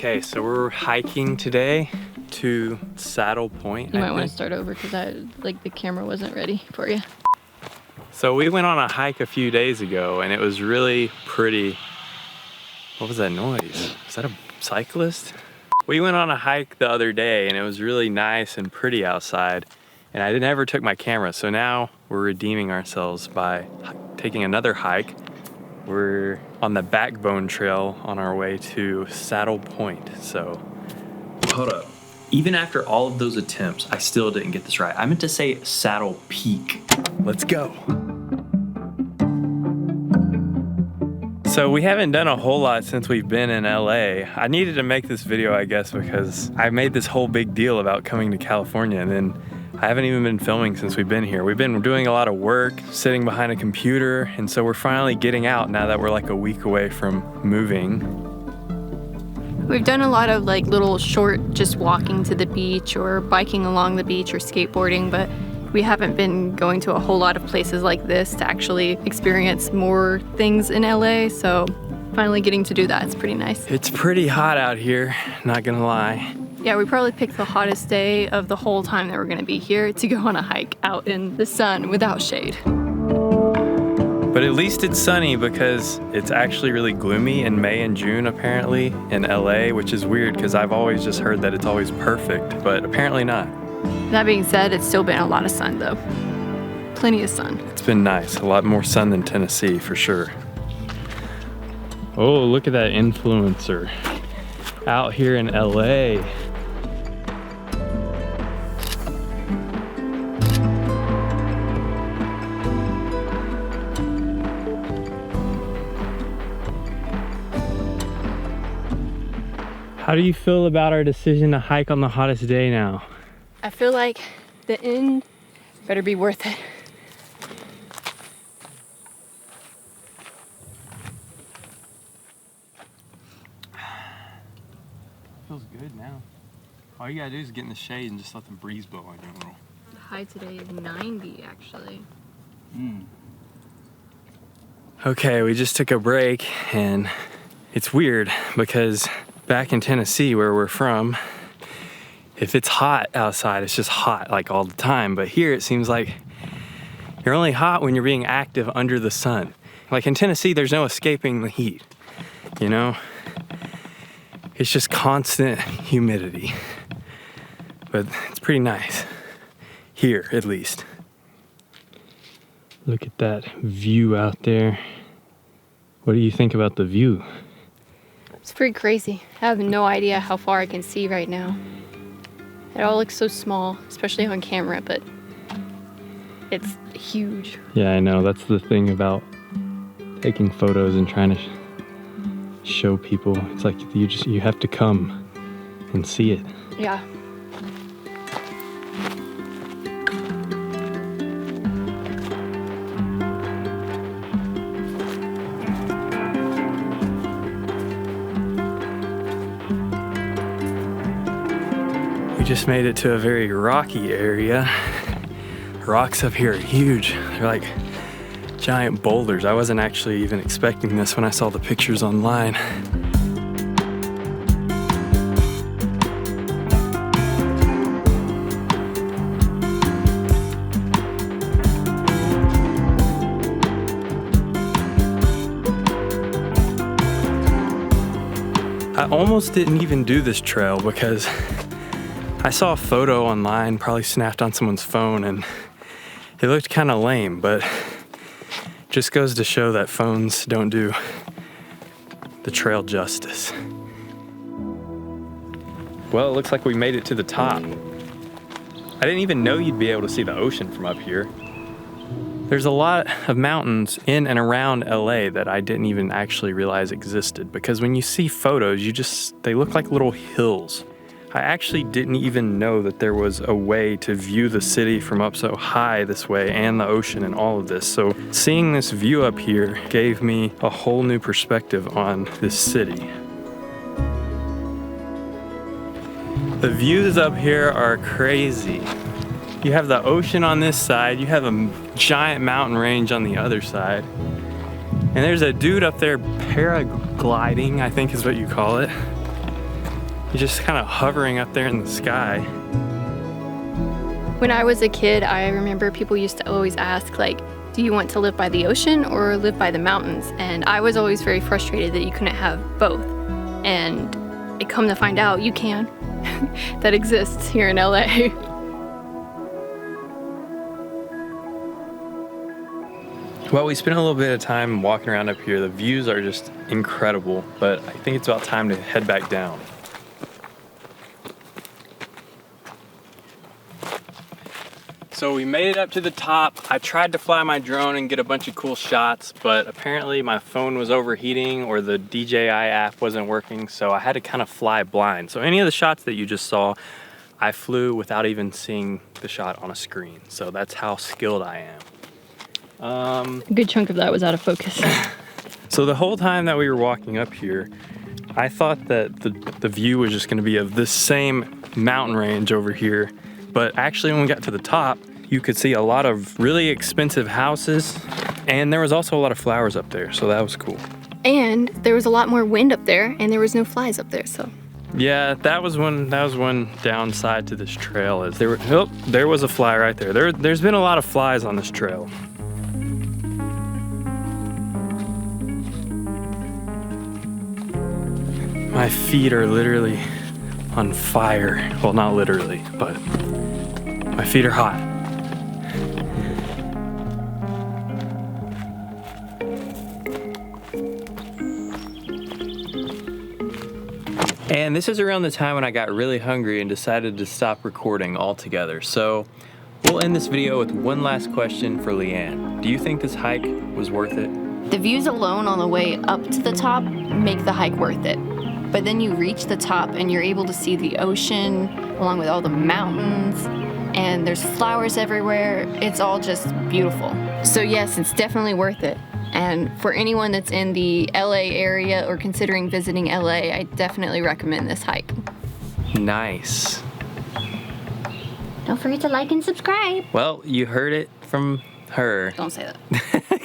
Okay, so we're hiking today to Saddle Point. You might want to start over because the camera wasn't ready for you. So we went on a hike a few days ago and it was really pretty. What was that noise? Is that a cyclist? We went on a hike the other day and it was really nice and pretty outside, and I never took my camera, so now we're redeeming ourselves by taking another hike. We're on the Backbone Trail on our way to Saddle Point. So hold up. Even after all of those attempts, I still didn't get this right. I meant to say Saddle Peak. Let's go. So we haven't done a whole lot since we've been in LA. I needed to make this video, I guess, because I made this whole big deal about coming to California, and then I haven't even been filming since we've been here. We've been doing a lot of work, sitting behind a computer, and so we're finally getting out now that we're like a week away from moving. We've done a lot of like little short, just walking to the beach or biking along the beach or skateboarding, but we haven't been going to a whole lot of places like this to actually experience more things in LA, so finally getting to do that is pretty nice. It's pretty hot out here, not gonna lie. Yeah, we probably picked the hottest day of the whole time that we're gonna be here to go on a hike out in the sun without shade. But at least it's sunny, because it's actually really gloomy in May and June apparently in LA, which is weird because I've always just heard that it's always perfect, but apparently not. That being said, it's still been a lot of sun though. Plenty of sun. It's been nice, a lot more sun than Tennessee for sure. Oh, look at that influencer out here in LA. How do you feel about our decision to hike on the hottest day now? I feel like the end better be worth it. Feels good now. All you gotta do is get in the shade and just let the breeze blow on you a little. The high today is 90 actually. Okay, we just took a break, and it's weird because back in Tennessee where we're from, if it's hot outside, it's just hot like all the time. But here it seems like you're only hot when you're being active under the sun. Like in Tennessee, there's no escaping the heat, you know? It's just constant humidity. But it's pretty nice, here at least. Look at that view out there. What do you think about the view? It's pretty crazy. I have no idea how far I can see right now. It all looks so small, especially on camera, but it's huge. Yeah, I know. That's the thing about taking photos and trying to show people. It's like you have to come and see it. Yeah. We just made it to a very rocky area. Rocks up here are huge. They're like giant boulders. I wasn't actually even expecting this when I saw the pictures online. I almost didn't even do this trail because I saw a photo online, probably snapped on someone's phone, and it looked kind of lame, but just goes to show that phones don't do the trail justice. Well, it looks like we made it to the top. I didn't even know you'd be able to see the ocean from up here. There's a lot of mountains in and around LA that I didn't even actually realize existed, because when you see photos, they look like little hills. I actually didn't even know that there was a way to view the city from up so high this way, and the ocean and all of this. So seeing this view up here gave me a whole new perspective on this city. The views up here are crazy. You have the ocean on this side, you have a giant mountain range on the other side. And there's a dude up there paragliding, I think is what you call it. You're just kind of hovering up there in the sky. When I was a kid, I remember people used to always ask, like, do you want to live by the ocean or live by the mountains? And I was always very frustrated that you couldn't have both. And I come to find out you can. That exists here in LA. Well, we spent a little bit of time walking around up here. The views are just incredible, but I think it's about time to head back down. So we made it up to the top. I tried to fly my drone and get a bunch of cool shots, but apparently my phone was overheating or the DJI app wasn't working, so I had to kind of fly blind. So any of the shots that you just saw, I flew without even seeing the shot on a screen. So that's how skilled I am. A good chunk of that was out of focus. So the whole time that we were walking up here, I thought that the view was just gonna be of this same mountain range over here. But actually when we got to the top, you could see a lot of really expensive houses, and there was also a lot of flowers up there, so that was cool. And there was a lot more wind up there, and there was no flies up there, so. Yeah, that was one downside to this trail is there was a fly right there. There's been a lot of flies on this trail. My feet are literally on fire. Well, not literally, but my feet are hot. And this is around the time when I got really hungry and decided to stop recording altogether. So we'll end this video with one last question for Leanne. Do you think this hike was worth it? The views alone on the way up to the top make the hike worth it. But then you reach the top and you're able to see the ocean along with all the mountains, and there's flowers everywhere. It's all just beautiful. So yes, it's definitely worth it. And for anyone that's in the LA area or considering visiting LA, I definitely recommend this hike. Nice. Don't forget to like and subscribe. Well, you heard it from her. Don't say that.